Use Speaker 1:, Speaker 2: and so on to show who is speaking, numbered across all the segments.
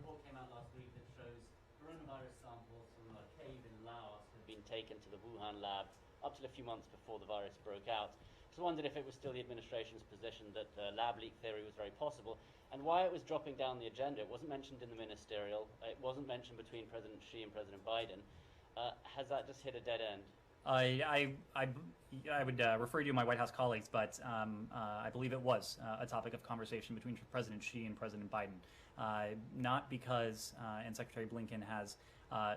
Speaker 1: report came out last week that shows coronavirus samples from a cave in Laos had been taken to the Wuhan lab up till a few months before the virus broke out. So I wondered if it was still the administration's position that the lab leak theory was very possible, and why it was dropping down the agenda. It wasn't mentioned in the ministerial. It wasn't mentioned between President Xi and President Biden. Has that just hit a dead end?
Speaker 2: I would refer you to my White House colleagues, but I believe it was a topic of conversation between President Xi and President Biden. Not because, and Secretary Blinken has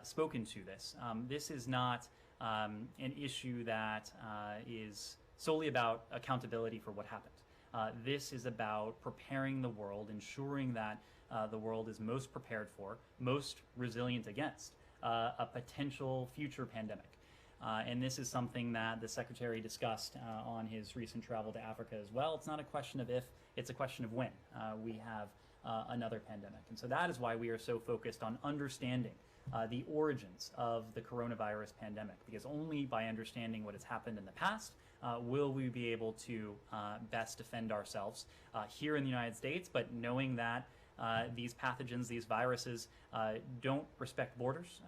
Speaker 2: spoken to this. This is not an issue that is solely about accountability for what happened. This is about preparing the world, ensuring that the world is most prepared for, most resilient against a potential future pandemic. And this is something that the Secretary discussed on his recent travel to Africa as well. It's not a question of if, it's a question of when we have another pandemic. And so that is why we are so focused on understanding the origins of the coronavirus pandemic, because only by understanding what has happened in the past will we be able to best defend ourselves here in the United States, but knowing that these pathogens, these viruses, don't respect borders.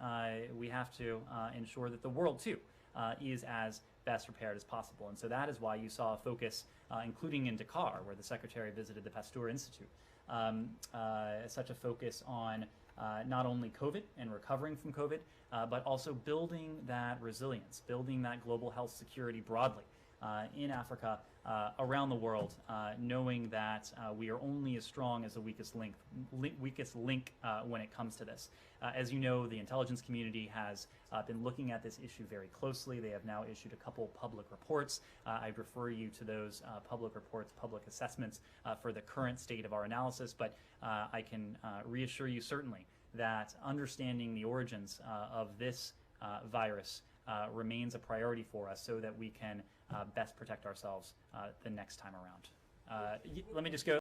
Speaker 2: We have to ensure that the world, too, is as best prepared as possible. And so that is why you saw a focus, including in Dakar, where the Secretary visited the Pasteur Institute, such a focus on not only COVID and recovering from COVID, but also building that resilience, building that global health security broadly in Africa, around the world, knowing that we are only as strong as the weakest link when it comes to this. As you know, the intelligence community has been looking at this issue very closely. They have now issued a couple public reports. I'd refer you to those public reports, public assessments for the current state of our analysis, but I can reassure you certainly that understanding the origins of this virus remains a priority for us so that we can best protect ourselves the next time around. Let me just go.